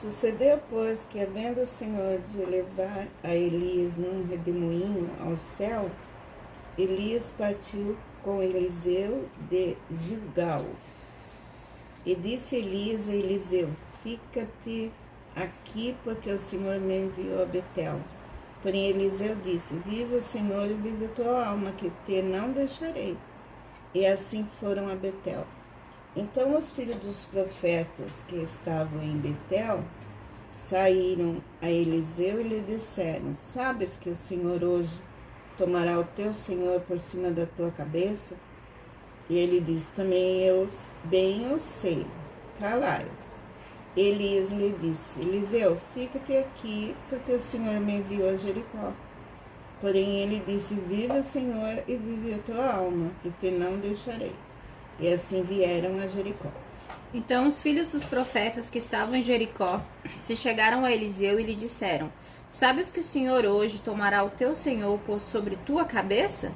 Sucedeu, pois, que havendo o Senhor de levar a Elias num redemoinho ao céu, Elias partiu com Eliseu de Gilgal. E disse Elias a Eliseu: fica-te aqui, porque o Senhor me enviou a Betel. Porém Eliseu disse: vive o Senhor e vive a tua alma, que te não deixarei. E assim foram a Betel. Então os filhos dos profetas que estavam em Betel saíram a Eliseu e lhe disseram: sabes que o Senhor hoje tomará o teu senhor por cima da tua cabeça? E ele disse: também eu bem o sei, calai-vos. Elias lhe disse: Eliseu, fica-te aqui, porque o Senhor me enviou a Jericó. Porém ele disse: vive o Senhor e vive a tua alma, que te não deixarei. E assim vieram a Jericó. Então os filhos dos profetas que estavam em Jericó se chegaram a Eliseu e lhe disseram: sabes que o Senhor hoje tomará o teu senhor por sobre tua cabeça?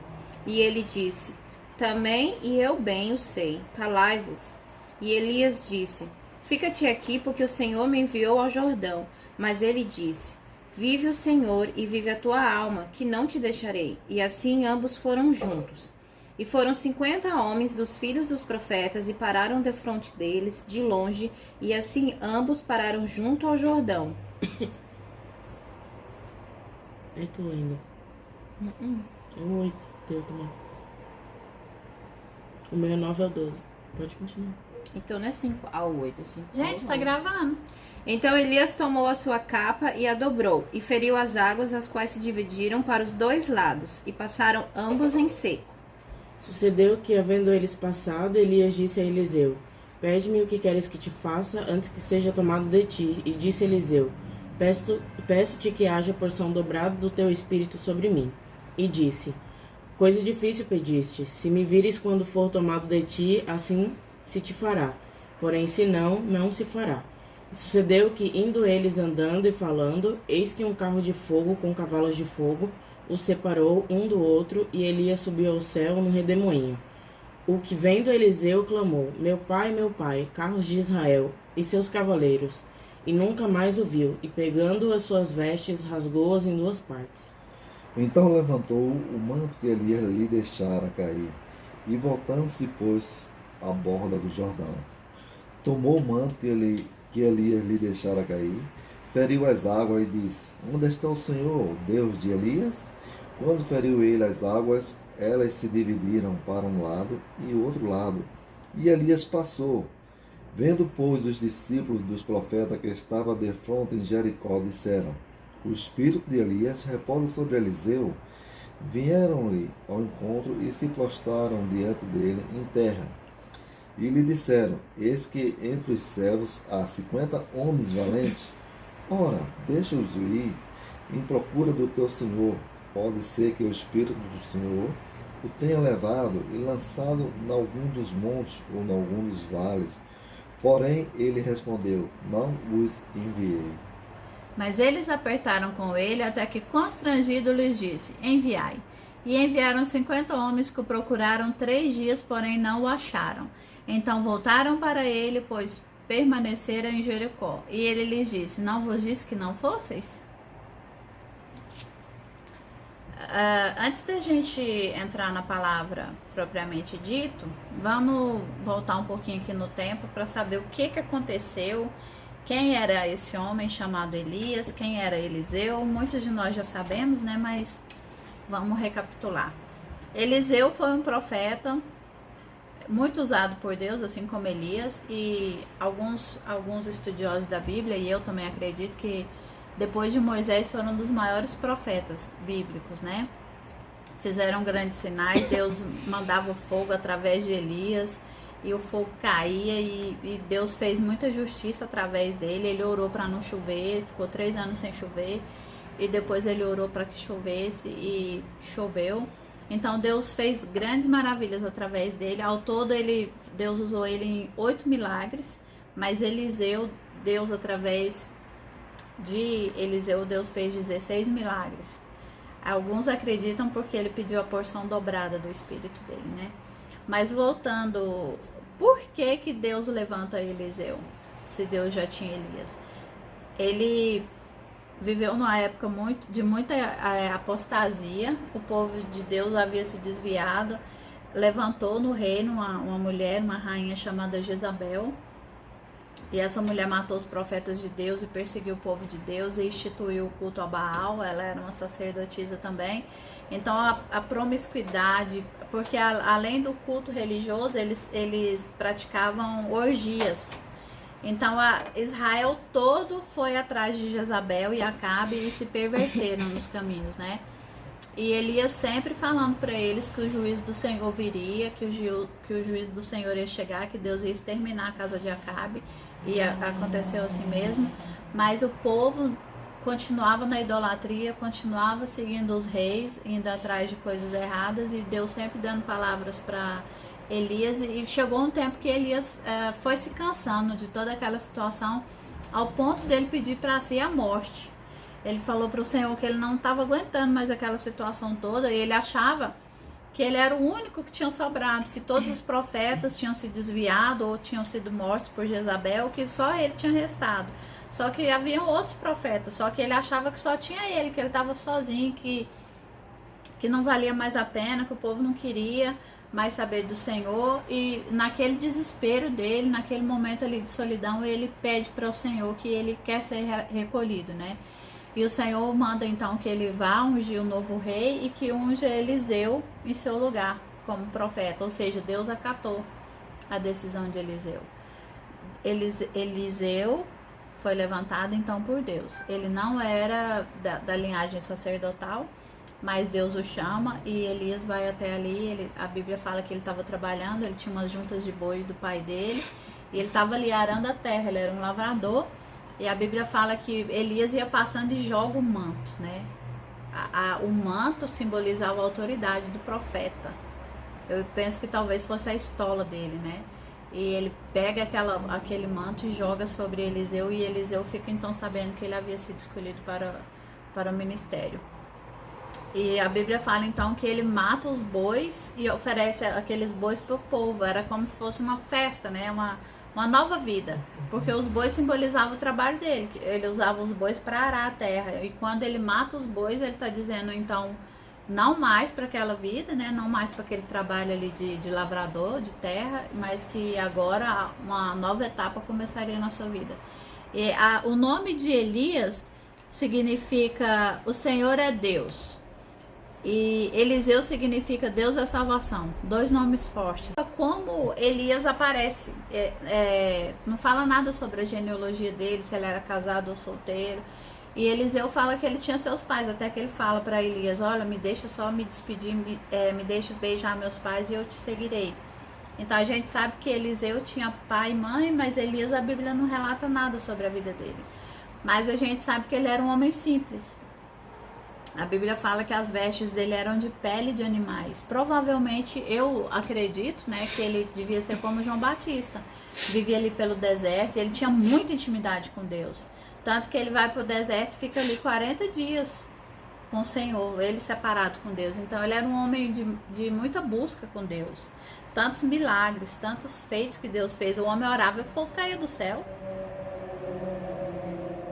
E ele disse: também e eu bem o sei, calai-vos. E Elias disse: fica-te aqui, porque o Senhor me enviou ao Jordão. Mas ele disse: vive o Senhor e vive a tua alma, que não te deixarei. E assim ambos foram juntos. E foram 50 homens dos filhos dos profetas e pararam defronte deles, de longe, e assim ambos pararam junto ao Jordão. É tu ainda. O 8, teu também. O meu 9 é o 12. Pode continuar. Então não é 5 ao 8, é 5 ao Gente, 9. tá gravando. Então Elias tomou a sua capa e a dobrou, e feriu as águas, as quais se dividiram para os dois lados, e passaram ambos em seco. Sucedeu que, havendo eles passado, Elias disse a Eliseu: pede-me o que queres que te faça, antes que seja tomado de ti. E disse Eliseu: peço-te que haja porção dobrada do teu espírito sobre mim. E disse: coisa difícil pediste, se me vires quando for tomado de ti, assim se te fará. Porém, se não, não se fará. E sucedeu que, indo eles andando e falando, eis que um carro de fogo com cavalos de fogo os separou um do outro, e Elias subiu ao céu no redemoinho. O que vendo Eliseu clamou: meu pai, carros de Israel e seus cavaleiros. E nunca mais o viu, e pegando as suas vestes, rasgou-as em duas partes. Então levantou o manto que Elias lhe deixara cair, e voltando-se pôs à borda do Jordão. Tomou o manto que Elias lhe deixara cair, feriu as águas e disse: onde está o Senhor, Deus de Elias? Quando feriu ele as águas, elas se dividiram para um lado e o outro lado, e Elias passou. Vendo, pois, os discípulos dos profetas que estavam defronte em Jericó, disseram: o espírito de Elias repousa sobre Eliseu. Vieram-lhe ao encontro e se prostraram diante dele em terra. E lhe disseram: eis que entre os servos há 50 homens valentes. Ora, deixa-os ir em procura do teu senhor. Pode ser que o Espírito do Senhor o tenha levado e lançado em algum dos montes ou em algum dos vales. Porém, ele respondeu: não os enviei. Mas eles apertaram com ele, até que constrangido lhes disse: enviai. E enviaram 50 homens que o procuraram 3 dias, porém não o acharam. Então voltaram para ele, pois permaneceram em Jericó. E ele lhes disse: não vos disse que não fosseis? Antes da gente entrar na palavra propriamente dito, vamos voltar um pouquinho aqui no tempo para saber o que aconteceu, quem era esse homem chamado Elias, quem era Eliseu. Muitos de nós já sabemos, né? Mas vamos recapitular. Eliseu foi um profeta muito usado por Deus, assim como Elias, e alguns estudiosos da Bíblia, e eu também acredito que depois de Moisés foram um dos maiores profetas bíblicos, né? Fizeram grandes sinais, Deus mandava o fogo através de Elias e o fogo caía, e Deus fez muita justiça através dele. Ele orou para não chover, ficou 3 anos sem chover, e depois ele orou para que chovesse e choveu. Então Deus fez grandes maravilhas através dele. Ao todo Deus usou ele em 8 milagres, mas Eliseu, Deus através de Eliseu, Deus fez 16 milagres. Alguns acreditam porque ele pediu a porção dobrada do espírito dele, né? Mas voltando, por que Deus levanta Eliseu, se Deus já tinha Elias? ele viveu numa época de muita apostasia. O povo de Deus havia se desviado. Levantou no reino uma mulher, uma rainha chamada Jezabel. E essa mulher matou os profetas de Deus e perseguiu o povo de Deus e instituiu o culto a Baal. Ela era uma sacerdotisa também. Então a promiscuidade, porque além do culto religioso, eles praticavam orgias. Então Israel todo foi atrás de Jezabel e Acabe e se perverteram nos caminhos, né? E Elias sempre falando para eles que o juízo do Senhor viria, que o juízo do Senhor ia chegar, que Deus ia exterminar a casa de Acabe. E aconteceu assim mesmo. Mas o povo continuava na idolatria, continuava seguindo os reis, indo atrás de coisas erradas, e Deus sempre dando palavras para Elias. E chegou um tempo que Elias foi se cansando de toda aquela situação, ao ponto dele pedir para si a morte. Ele falou para o Senhor que ele não estava aguentando mais aquela situação toda, e ele achava que ele era o único que tinha sobrado, que todos os profetas tinham se desviado ou tinham sido mortos por Jezabel, que só ele tinha restado. Só que havia outros profetas, só que ele achava que só tinha ele, que ele estava sozinho, que não valia mais a pena, que o povo não queria mais saber do Senhor. E naquele desespero dele, naquele momento ali de solidão, ele pede para o Senhor que ele quer ser recolhido, né? E o Senhor manda então que ele vá ungir o novo rei e que unja Eliseu em seu lugar como profeta. Ou seja, Deus acatou a decisão de Eliseu. Eliseu foi levantado então por Deus. Ele não era da linhagem sacerdotal, mas Deus o chama e Elias vai até ali. A Bíblia fala que ele estava trabalhando, ele tinha umas juntas de boi do pai dele e ele estava ali arando a terra, ele era um lavrador. E a Bíblia fala que Elias ia passando e joga o manto, né? O manto simbolizava a autoridade do profeta. Eu penso que talvez fosse a estola dele, né? E ele pega aquele manto e joga sobre Eliseu, e Eliseu fica então sabendo que ele havia sido escolhido para o ministério. E a Bíblia fala então que ele mata os bois e oferece aqueles bois para o povo. Era como se fosse uma festa, né? Uma nova vida, porque os bois simbolizavam o trabalho dele. Ele usava os bois para arar a terra, e quando ele mata os bois, ele está dizendo então não mais para aquela vida, né? Não mais para aquele trabalho ali de lavrador de terra, mas que agora uma nova etapa começaria na sua vida. E o nome de Elias significa o Senhor é Deus. E Eliseu significa Deus é salvação. Dois nomes fortes. Como Elias aparece, não fala nada sobre a genealogia dele, se ele era casado ou solteiro. E Eliseu fala que ele tinha seus pais, até que ele fala para Elias: olha, me deixa só me despedir, me deixa beijar meus pais e eu te seguirei. Então a gente sabe que Eliseu tinha pai e mãe, mas Elias, a Bíblia não relata nada sobre a vida dele. Mas a gente sabe que ele era um homem simples. A Bíblia fala que as vestes dele eram de pele de animais. Provavelmente, eu acredito, né, que ele devia ser como João Batista. Vivia ali pelo deserto, ele tinha muita intimidade com Deus. Tanto que ele vai para o deserto e fica ali 40 dias com o Senhor, ele separado com Deus. Então, ele era um homem de muita busca com Deus. Tantos milagres, tantos feitos que Deus fez. O homem orava e o fogo caía do céu.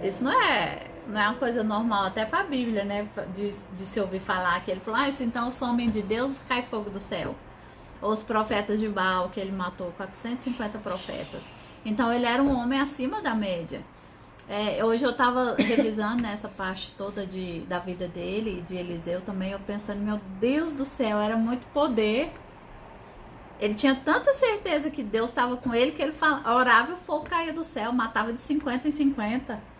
Isso não é uma coisa normal, até para a Bíblia, né? De se ouvir falar que ele falou: então eu sou homem de Deus, cai fogo do céu. Ou os profetas de Baal, que ele matou 450 profetas. Então ele era um homem acima da média. Hoje eu estava revisando essa parte toda da vida dele e de Eliseu também, eu pensando, meu Deus do céu, era muito poder. Ele tinha tanta certeza que Deus estava com ele que ele orava e o fogo caía do céu, matava de 50 em 50.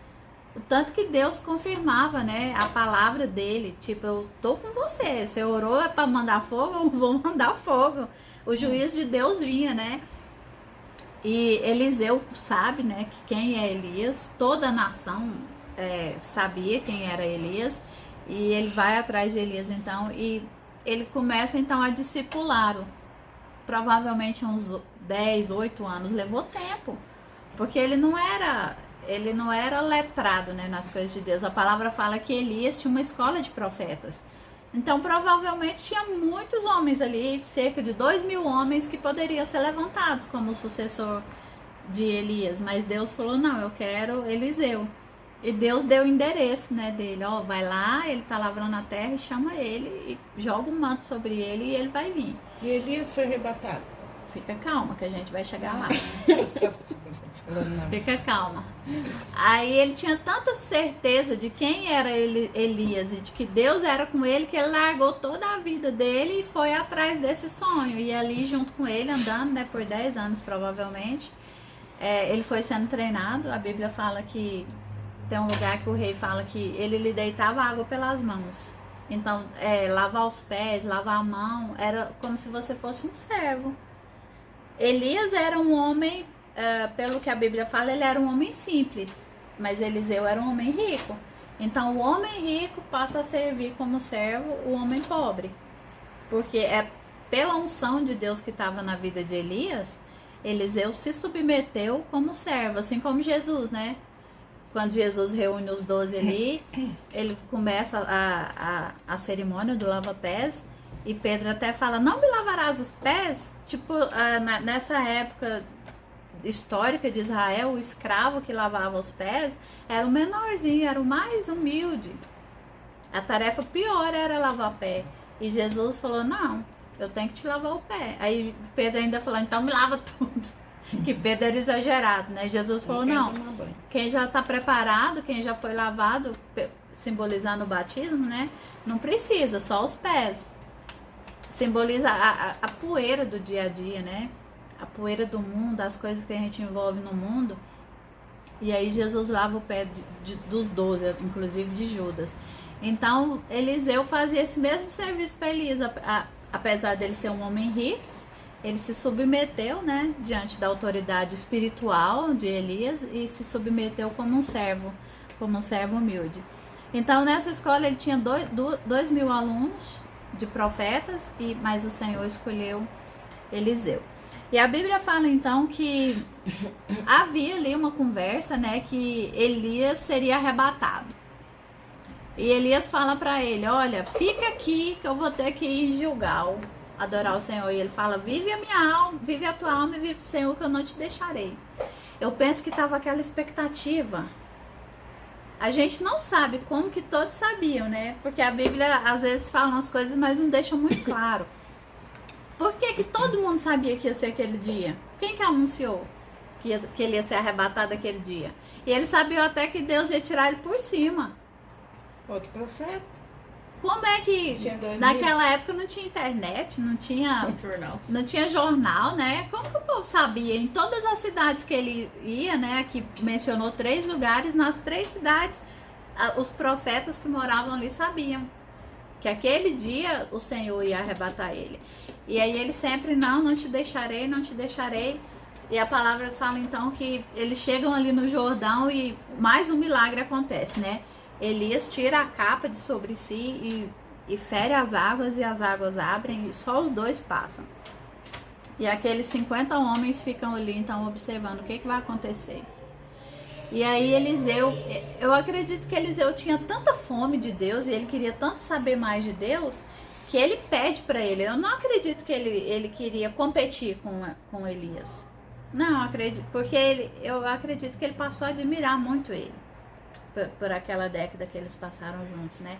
O tanto que Deus confirmava, né, a palavra dele, tipo, eu tô com você, você orou é para mandar fogo, eu vou mandar fogo. O juízo de Deus vinha, né? E Eliseu sabe, né, que quem é Elias, toda a nação sabia quem era Elias, e ele vai atrás de Elias então, e ele começa então a discipulá-lo. Provavelmente uns 10, 8 anos, levou tempo, porque ele não era letrado, né, nas coisas de Deus. A palavra fala que Elias tinha uma escola de profetas. Então, provavelmente, tinha muitos homens ali, cerca de 2.000 homens que poderiam ser levantados como o sucessor de Elias. Mas Deus falou, não, eu quero Eliseu. E Deus deu o endereço, né, dele. Ó, vai lá, ele tá lavrando a terra e chama ele e joga um manto sobre ele e ele vai vir. E Elias foi arrebatado. Fica calma que a gente vai chegar lá. Você tá falando na- Fica calma. Aí ele tinha tanta certeza de quem era Elias e de que Deus era com ele, que ele largou toda a vida dele e foi atrás desse sonho. E ali junto com ele, andando, né, por 10 anos provavelmente, ele foi sendo treinado. A Bíblia fala que tem um lugar que o rei fala que ele lhe deitava água pelas mãos. Então, lavar os pés, lavar a mão, era como se você fosse um servo. Elias era um homem, pelo que a Bíblia fala, ele era um homem simples, mas Eliseu era um homem rico. Então o homem rico passa a servir como servo o homem pobre, porque é pela unção de Deus que estava na vida de Elias, Eliseu se submeteu como servo, assim como Jesus, né? Quando Jesus reúne os 12 ali, ele começa a cerimônia do lava-pés. E Pedro até fala, não me lavarás os pés? Tipo, nessa época histórica de Israel, o escravo que lavava os pés era o menorzinho, era o mais humilde. A tarefa pior era lavar o pé. E Jesus falou, não, eu tenho que te lavar o pé. Aí Pedro ainda falou, então me lava tudo. Que Pedro era exagerado, né? Jesus falou, não, quem já está preparado, quem já foi lavado, simbolizando o batismo, né? Não precisa, só os pés. Simboliza a poeira do dia a dia, né? A poeira do mundo, as coisas que a gente envolve no mundo. E aí Jesus lava o pé dos 12, inclusive de Judas. Então Eliseu fazia esse mesmo serviço para Elias, apesar dele ser um homem rico, ele se submeteu, né, diante da autoridade espiritual de Elias e se submeteu como um servo humilde. Então nessa escola ele tinha 2.000 alunos de profetas, mas o Senhor escolheu Eliseu. E a Bíblia fala então que havia ali uma conversa, né, que Elias seria arrebatado. E Elias fala para ele, olha, fica aqui que eu vou ter que ir em Gilgal adorar o Senhor. E ele fala, vive a minha alma, vive a tua alma e vive o Senhor que eu não te deixarei. Eu penso que estava aquela expectativa. A gente não sabe como que todos sabiam, né? Porque a Bíblia às vezes fala umas coisas, mas não deixa muito claro. Por que que todo mundo sabia que ia ser aquele dia? Quem que anunciou que ele ia ser arrebatado aquele dia? E ele sabia até que Deus ia tirar ele por cima. Outro profeta. Como é que Tinha 2.000. naquela época não tinha internet, não tinha jornal, né? Como que o povo sabia? Em todas as cidades que ele ia, né? Aqui mencionou 3 lugares, nas 3 cidades, os profetas que moravam ali sabiam que aquele dia o Senhor ia arrebatar ele. E aí ele sempre, não te deixarei, não te deixarei. E a palavra fala então que eles chegam ali no Jordão e mais um milagre acontece, né? Elias tira a capa de sobre si e fere as águas, e as águas abrem e só os 2 passam. E aqueles 50 homens ficam ali então observando o que vai acontecer. E aí Eliseu, eu acredito que Eliseu tinha tanta fome de Deus e ele queria tanto saber mais de Deus, que ele pede para ele. Eu não acredito que ele queria competir com Elias. Não, acredito, porque eu acredito que ele passou a admirar muito ele. Por aquela década que eles passaram juntos, né?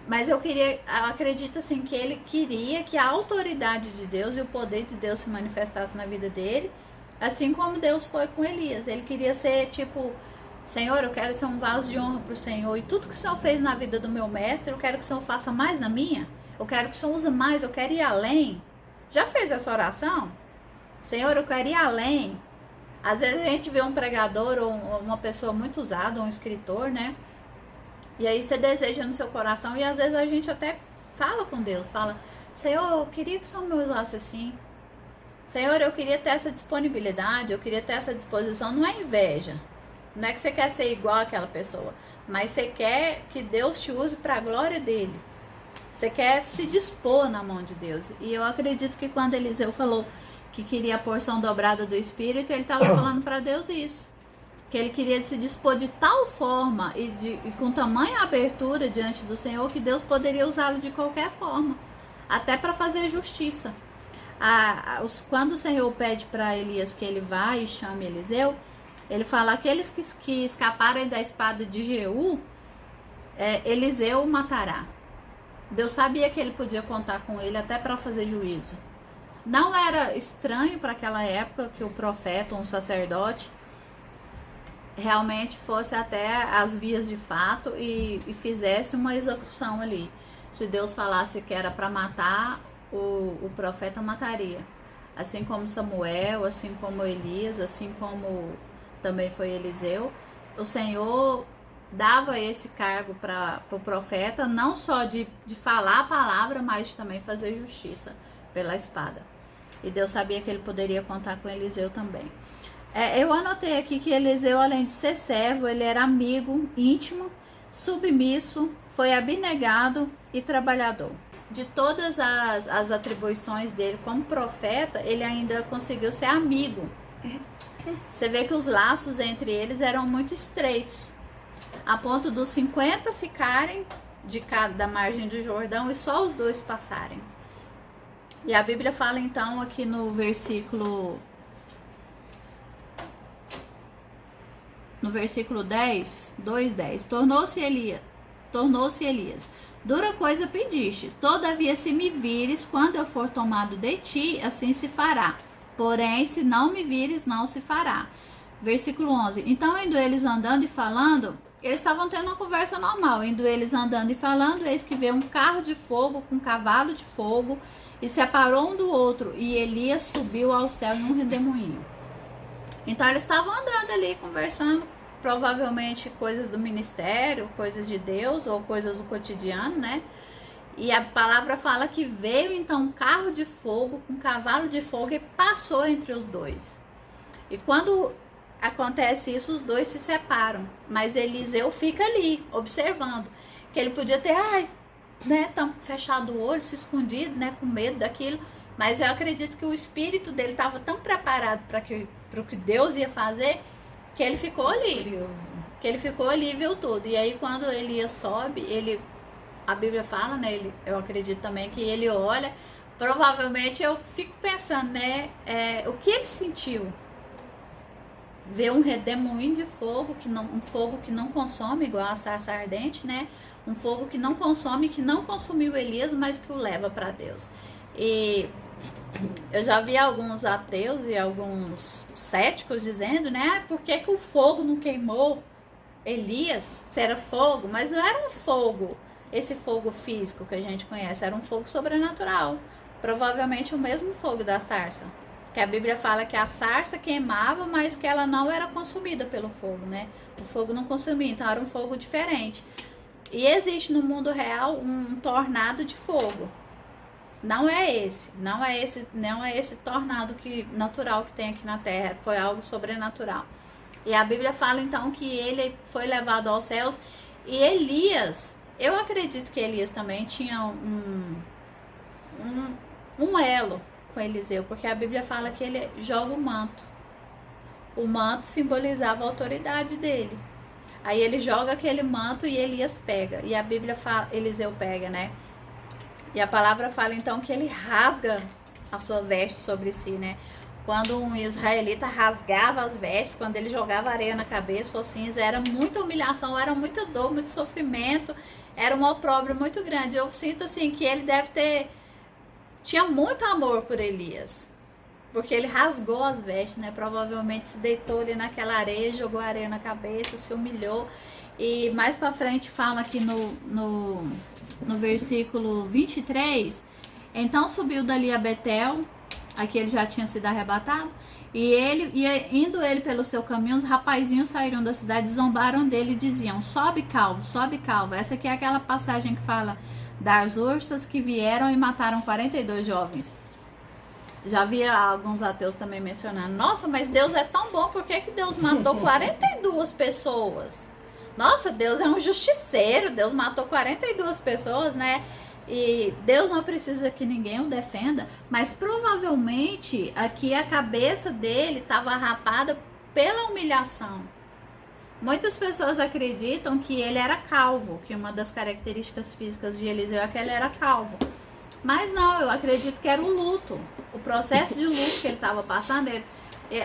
Mas eu acredito assim que ele queria que a autoridade de Deus e o poder de Deus se manifestasse na vida dele, assim como Deus foi com Elias. Ele queria ser tipo, Senhor, eu quero ser um vaso de honra para o Senhor, e tudo que o Senhor fez na vida do meu mestre, eu quero que o Senhor faça mais na minha, eu quero que o Senhor use mais, eu quero ir além. Já fez essa oração? Senhor, eu quero ir além. Às vezes a gente vê um pregador ou uma pessoa muito usada, um escritor, né? E aí você deseja no seu coração, e às vezes a gente até fala com Deus, fala, Senhor, eu queria que o Senhor me usasse assim. Senhor, eu queria ter essa disponibilidade, eu queria ter essa disposição. Não é inveja, não é que você quer ser igual àquela pessoa, mas você quer que Deus te use para a glória dele. Você quer se dispor na mão de Deus. E eu acredito que quando Eliseu falou que queria a porção dobrada do Espírito, ele estava falando para Deus isso. Que ele queria se dispor de tal forma e com tamanha abertura diante do Senhor, que Deus poderia usá-lo de qualquer forma, até para fazer justiça. Quando o Senhor pede para Elias que ele vá e chame Eliseu, Ele fala, aqueles que escaparem da espada de Jeú, Eliseu o matará. Deus sabia que ele podia contar com ele até para fazer juízo. Não era estranho para aquela época que o profeta, um sacerdote, realmente fosse até as vias de fato e fizesse uma execução ali. Se Deus falasse que era para matar, o profeta mataria. Assim como Samuel, assim como Elias, assim como também foi Eliseu. O Senhor dava esse cargo para o profeta, não só de falar a palavra, mas de também fazer justiça pela espada. E Deus sabia que ele poderia contar com Eliseu também. Eu anotei aqui que Eliseu, além de ser servo, ele era amigo, íntimo, submisso, foi abnegado e trabalhador. De todas as atribuições dele como profeta, ele ainda conseguiu ser amigo. Você vê que os laços entre eles eram muito estreitos, a ponto dos 50 ficarem de cada da margem do Jordão e só os 2 passarem. E a Bíblia fala então aqui no versículo 10, 2:10, tornou-se Elias, dura coisa pediste, todavia se me vires, quando eu for tomado de ti, assim se fará, porém se não me vires, não se fará. Versículo 11, então indo eles andando e falando, eles estavam tendo uma conversa normal, indo eles andando e falando, eis que veio um carro de fogo com um cavalo de fogo, e separou um do outro, e Elias subiu ao céu em um redemoinho. Então eles estavam andando ali, conversando, provavelmente coisas do ministério, coisas de Deus, ou coisas do cotidiano, né? E a palavra fala que veio então um carro de fogo, com um cavalo de fogo, e passou entre os 2. E quando acontece isso, os 2 se separam, mas Eliseu fica ali, observando, que ele podia ter, tão fechado o olho, se escondido, né, com medo daquilo, mas eu acredito que o espírito dele estava tão preparado para o que Deus ia fazer, que ele ficou ali, e viu tudo. E aí quando Elias sobe, a Bíblia fala, né, eu acredito também que ele olha, provavelmente eu fico pensando, né, o que ele sentiu? Ver um redemoinho de fogo, um fogo que não consome, igual a sarça ardente, né? Um fogo que não consome, que não consumiu Elias, mas que o leva para Deus. E eu já vi alguns ateus e alguns céticos dizendo, né? Por que o fogo não queimou Elias? Se era fogo, mas não era um fogo, esse fogo físico que a gente conhece, era um fogo sobrenatural. Provavelmente o mesmo fogo da sarça. Que a Bíblia fala que a sarça queimava, mas que ela não era consumida pelo fogo, né? O fogo não consumia, então era um fogo diferente. E existe no mundo real um tornado de fogo. Não é esse tornado natural que tem aqui na Terra, foi algo sobrenatural. E a Bíblia fala então que ele foi levado aos céus, e Elias, eu acredito que Elias também tinha um elo com Eliseu, porque a Bíblia fala que ele joga o manto. O manto simbolizava a autoridade dele. Aí ele joga aquele manto e Elias pega. E a Bíblia fala, Eliseu pega, né? E a palavra fala então que ele rasga a sua veste sobre si, né? Quando um israelita rasgava as vestes, quando ele jogava areia na cabeça ou cinza, era muita humilhação, era muita dor, muito sofrimento, era um opróbrio muito grande. Eu sinto assim que ele tinha muito amor por Elias, porque ele rasgou as vestes, né? Provavelmente se deitou ali naquela areia, jogou areia na cabeça, se humilhou. E mais pra frente fala aqui no versículo 23, então subiu dali a Betel, aqui ele já tinha sido arrebatado, e indo ele pelo seu caminho, os rapazinhos saíram da cidade, zombaram dele e diziam, sobe calvo, sobe calvo. Essa aqui é aquela passagem que fala das ursas que vieram e mataram 42 jovens. Já vi alguns ateus também mencionando, nossa, mas Deus é tão bom, por que Deus matou 42 pessoas? Nossa, Deus é um justiceiro, Deus matou 42 pessoas, né? E Deus não precisa que ninguém o defenda, mas provavelmente aqui a cabeça dele estava rapada pela humilhação. Muitas pessoas acreditam que ele era calvo, que uma das características físicas de Eliseu é que ele era calvo. Mas não, eu acredito que era um luto. O processo de luto que ele estava passando,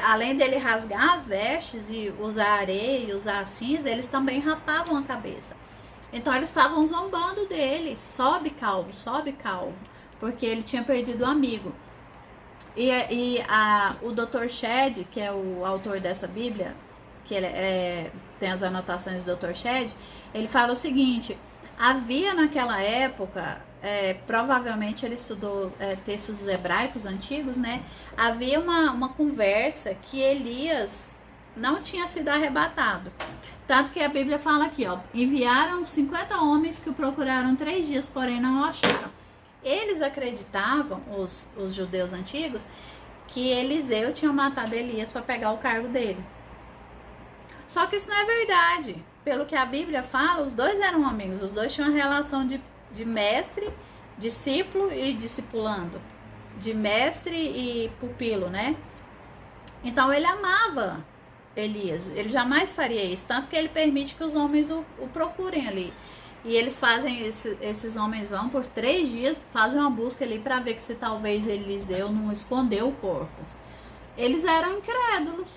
além dele rasgar as vestes e usar areia e usar cinza, eles também rapavam a cabeça. Então eles estavam zombando dele, sobe calvo, porque ele tinha perdido um amigo. O Dr. Shedd, que é o autor dessa Bíblia, que ele tem as anotações do Dr. Shedd, ele fala o seguinte: havia naquela época, provavelmente ele estudou textos hebraicos antigos, né? Havia uma conversa que Elias não tinha sido arrebatado. Tanto que a Bíblia fala aqui, ó, enviaram 50 homens que o procuraram 3 dias, porém não o acharam. Eles acreditavam, os judeus antigos, que Eliseu tinha matado Elias para pegar o cargo dele. Só que isso não é verdade. Pelo que a Bíblia fala, os dois eram amigos, os dois tinham uma relação de mestre, discípulo e discipulando, de mestre e pupilo, né? Então ele amava Elias, ele jamais faria isso, tanto que ele permite que os homens o procurem ali. E eles fazem, esses homens vão por 3 dias, fazem uma busca ali para ver que se talvez Eliseu não escondeu o corpo. Eles eram incrédulos,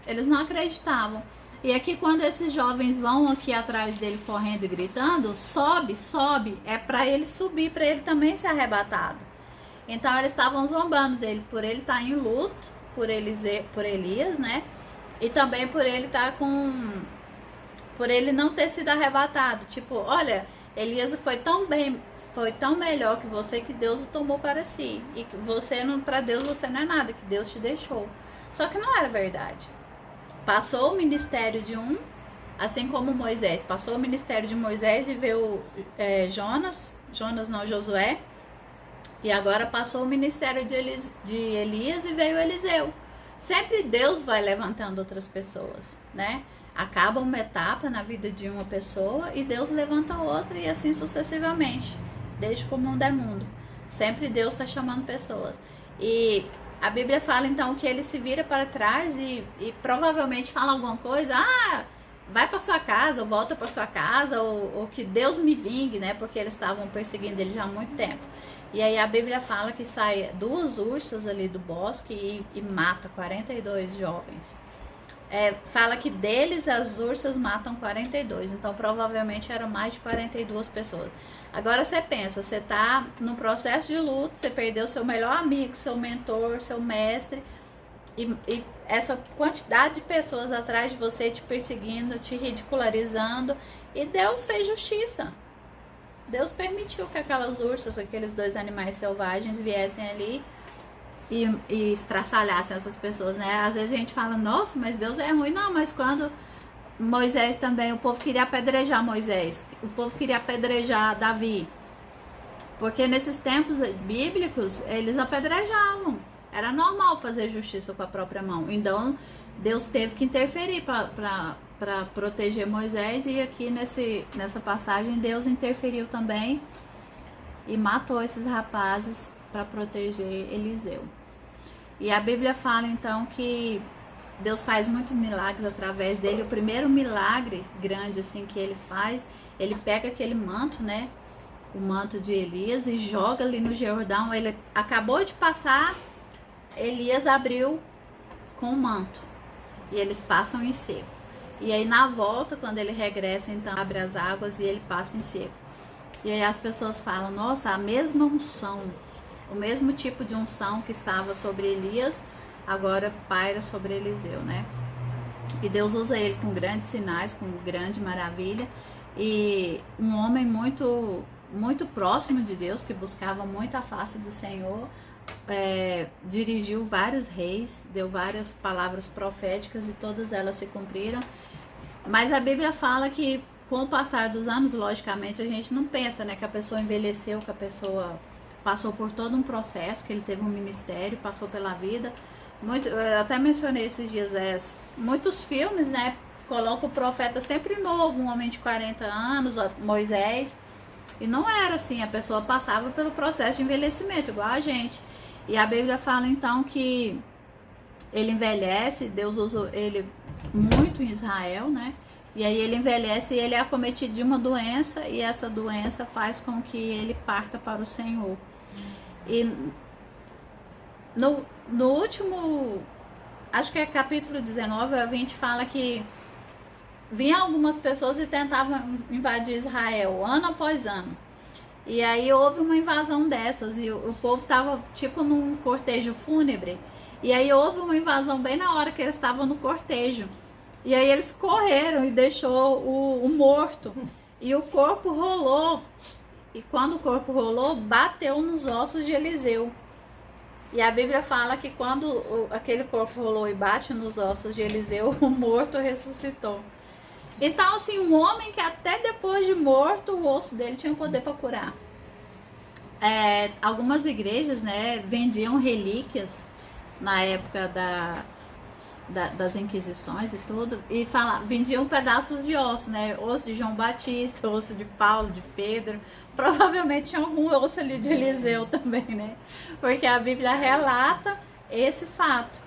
eles não acreditavam. E aqui quando esses jovens vão aqui atrás dele correndo e gritando, sobe, é para ele subir, para ele também ser arrebatado. Então eles estavam zombando dele por ele estar em luto, por Elias, né? E também por ele estar por ele não ter sido arrebatado. Tipo, olha, Elias foi tão melhor que você, que Deus o tomou para si. E que para Deus você não é nada, que Deus te deixou. Só que não era verdade. Passou o ministério de um, assim como Moisés. Passou o ministério de Moisés e veio Josué. E agora passou o ministério de Elias e veio Eliseu. Sempre Deus vai levantando outras pessoas, né? Acaba uma etapa na vida de uma pessoa e Deus levanta outra, e assim sucessivamente, desde que o mundo é mundo. Sempre Deus está chamando pessoas. E a Bíblia fala então que ele se vira para trás e provavelmente fala alguma coisa, vai para sua casa, ou volta para sua casa, ou que Deus me vingue, né? Porque eles estavam perseguindo ele já há muito tempo. E aí a Bíblia fala que sai 2 ursas ali do bosque e mata 42 jovens. Fala que deles as ursas matam 42, então provavelmente eram mais de 42 pessoas. Agora você pensa, você tá no processo de luto, você perdeu seu melhor amigo, seu mentor, seu mestre, e essa quantidade de pessoas atrás de você te perseguindo, te ridicularizando, e Deus fez justiça. Deus permitiu que aquelas ursas, aqueles 2 animais selvagens viessem ali e estraçalhassem essas pessoas, né? Às vezes a gente fala, nossa, mas Deus é ruim. Não, mas quando Moisés também, o povo queria apedrejar Moisés, o povo queria apedrejar Davi, porque nesses tempos bíblicos eles apedrejavam, era normal fazer justiça com a própria mão. Então Deus teve que interferir para proteger Moisés, e aqui nessa passagem Deus interferiu também e matou esses rapazes para proteger Eliseu. E a Bíblia fala então que Deus faz muitos milagres através dele. O primeiro milagre grande assim que ele faz, ele pega aquele manto, né, o manto de Elias, e joga ali no Jordão. Ele acabou de passar, Elias abriu com o manto e eles passam em seco. E aí na volta, quando ele regressa, então abre as águas e ele passa em seco. E aí as pessoas falam, nossa, a mesma unção, o mesmo tipo de unção que estava sobre Elias, agora paira sobre Eliseu, né? E Deus usa ele com grandes sinais, com grande maravilha. E um homem muito, muito próximo de Deus, que buscava muito a face do Senhor, dirigiu vários reis, deu várias palavras proféticas e todas elas se cumpriram. Mas a Bíblia fala que com o passar dos anos, logicamente, a gente não pensa, né, que a pessoa envelheceu, que a pessoa passou por todo um processo, que ele teve um ministério, passou pela vida. Eu até mencionei esses dias, muitos filmes, né, colocam o profeta sempre novo, um homem de 40 anos, Moisés, e não era assim, a pessoa passava pelo processo de envelhecimento, igual a gente. E a Bíblia fala então que ele envelhece, Deus usa ele muito em Israel, né? E aí ele envelhece e ele é acometido de uma doença, e essa doença faz com que ele parta para o Senhor. E no último acho que é capítulo 19 ou 20, fala que vinham algumas pessoas e tentavam invadir Israel, ano após ano. E aí houve uma invasão dessas, e o povo tava tipo num cortejo fúnebre, e aí houve uma invasão bem na hora que eles estavam no cortejo. E aí eles correram e deixou o morto, e o corpo rolou. E quando o corpo rolou, bateu nos ossos de Eliseu. E a Bíblia fala que quando aquele corpo rolou e bate nos ossos de Eliseu, o morto ressuscitou. Então, assim, um homem que até depois de morto, o osso dele tinha poder para curar. Algumas igrejas, né, vendiam relíquias na época das Inquisições e tudo, e vendiam pedaços de osso, né, osso de João Batista, osso de Paulo, de Pedro, provavelmente tinha algum osso ali de Eliseu também, né, porque a Bíblia relata esse fato,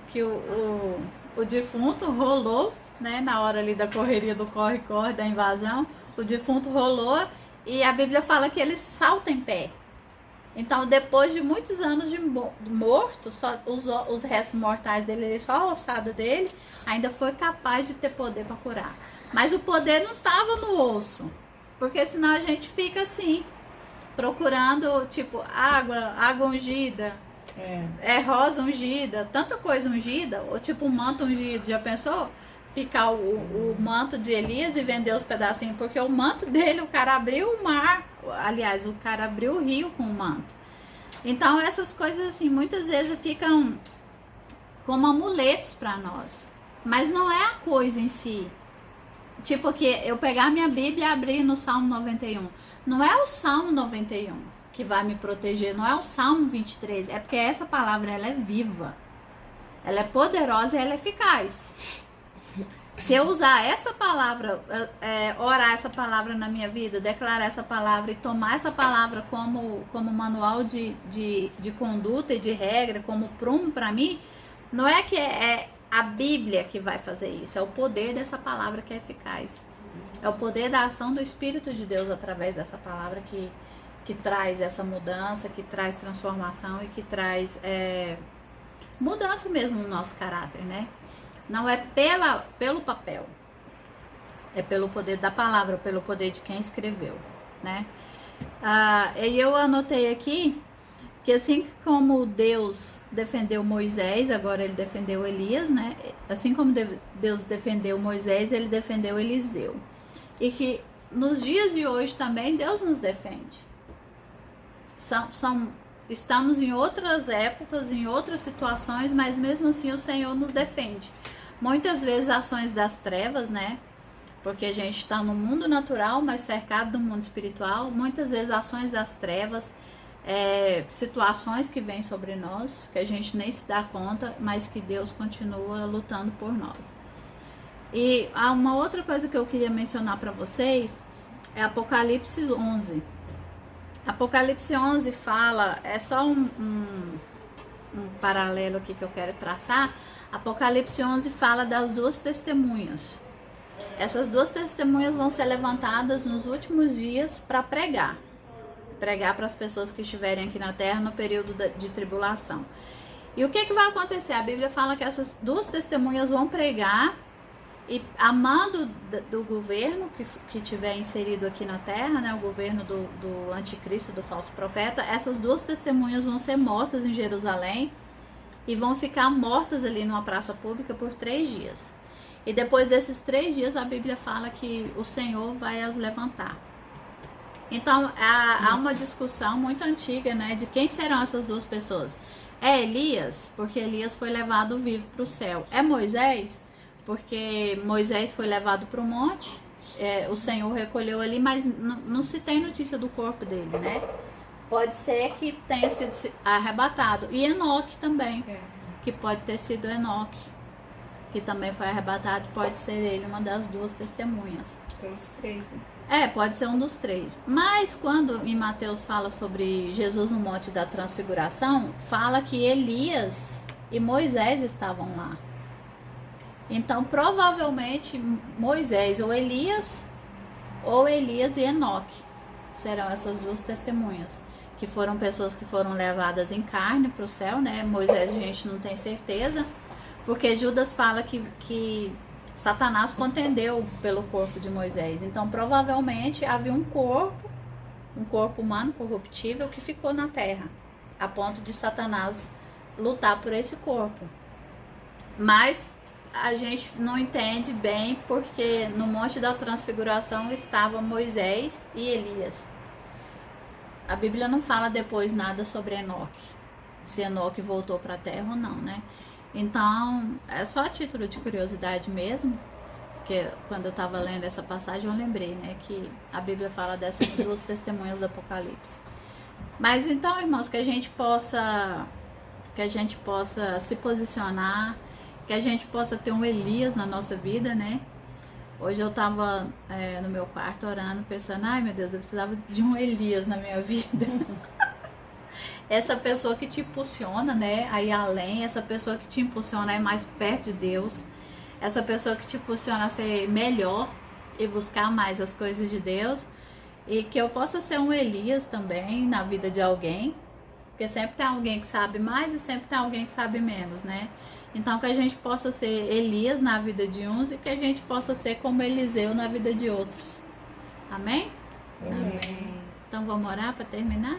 que o defunto rolou, né, na hora ali da correria do corre-corre, da invasão, o defunto rolou e a Bíblia fala que ele salta em pé. Então, depois de muitos anos de morto, só os restos mortais dele, só a ossada dele, ainda foi capaz de ter poder para curar. Mas o poder não estava no osso, porque senão a gente fica assim, procurando, tipo, água ungida, rosa ungida, tanta coisa ungida, ou tipo um manto ungido, já pensou? Picar o manto de Elias e vender os pedacinhos, porque o manto dele, o cara abriu o mar, aliás, o cara abriu o rio com o manto. Então essas coisas assim, muitas vezes ficam como amuletos para nós, mas não é a coisa em si. Tipo que eu pegar minha Bíblia e abrir no Salmo 91, não é o Salmo 91 que vai me proteger, não é o Salmo 23, é porque essa palavra ela é viva, ela é poderosa e ela é eficaz. Se eu usar essa palavra, orar essa palavra na minha vida, declarar essa palavra e tomar essa palavra como manual de conduta e de regra, como prumo para mim, não é que é a Bíblia que vai fazer isso, é o poder dessa palavra que é eficaz. É o poder da ação do Espírito de Deus através dessa palavra que traz essa mudança, que traz transformação e que traz mudança mesmo no nosso caráter, né? Não é pelo papel, é pelo poder da palavra, pelo poder de quem escreveu, né? E eu anotei aqui que assim como Deus defendeu Moisés, agora ele defendeu Elias, né? Assim como Deus defendeu Moisés, ele defendeu Eliseu. E que nos dias de hoje também Deus nos defende. Estamos em outras épocas, em outras situações, mas mesmo assim o Senhor nos defende. Muitas vezes ações das trevas, né? Porque a gente está no mundo natural, mas cercado do mundo espiritual. Muitas vezes ações das trevas, situações que vêm sobre nós, que a gente nem se dá conta, mas que Deus continua lutando por nós. E há uma outra coisa que eu queria mencionar para vocês, é Apocalipse 11. Apocalipse 11 fala, é só um paralelo aqui que eu quero traçar. Apocalipse 11 fala das duas testemunhas. Essas duas testemunhas vão ser levantadas nos últimos dias para pregar para as pessoas que estiverem aqui na terra no período de tribulação. E o que vai acontecer? A Bíblia fala que essas duas testemunhas vão pregar e a mando do governo que tiver inserido aqui na terra, né, o governo do anticristo, do falso profeta, essas duas testemunhas vão ser mortas em Jerusalém e vão ficar mortas ali numa praça pública por 3 dias. E depois desses 3 dias a Bíblia fala que o Senhor vai as levantar. Então há uma discussão muito antiga, né, de quem serão essas duas pessoas. É Elias, porque Elias foi levado vivo para o céu. É Moisés, porque Moisés foi levado para o monte, o Senhor recolheu ali, mas não se tem notícia do corpo dele, né? Pode ser que tenha sido arrebatado. E Enoque também, que pode ter sido Enoque, que também foi arrebatado, pode ser ele uma das duas testemunhas. Então, os 3, né? Pode ser um dos 3. Mas quando em Mateus fala sobre Jesus no Monte da Transfiguração, fala que Elias e Moisés estavam lá. Então, provavelmente, Moisés ou Elias e Enoque serão essas duas testemunhas, que foram pessoas que foram levadas em carne para o céu, né? Moisés a gente não tem certeza, Porque Judas fala que Satanás contendeu pelo corpo de Moisés. Então, provavelmente, havia um corpo humano corruptível que ficou na terra, a ponto de Satanás lutar por esse corpo. Mas a gente não entende bem, porque no Monte da Transfiguração estava Moisés e Elias. A Bíblia não fala depois nada sobre Enoque, se Enoque voltou para a terra ou não, né? Então, é só a título de curiosidade mesmo, porque quando eu estava lendo essa passagem eu lembrei, né, que a Bíblia fala dessas duas testemunhas do Apocalipse. Mas então, irmãos, que a gente possa se posicionar, que a gente possa ter um Elias na nossa vida, né? Hoje eu estava no meu quarto orando, pensando, ai meu Deus, eu precisava de um Elias na minha vida. Essa pessoa que te impulsiona, né, a ir além, essa pessoa que te impulsiona a ir mais perto de Deus, essa pessoa que te impulsiona a ser melhor e buscar mais as coisas de Deus, e que eu possa ser um Elias também na vida de alguém, porque sempre tem alguém que sabe mais e sempre tem alguém que sabe menos, né? Então que a gente possa ser Elias na vida de uns e que a gente possa ser como Eliseu na vida de outros. Amém? Amém. Então vamos orar para terminar?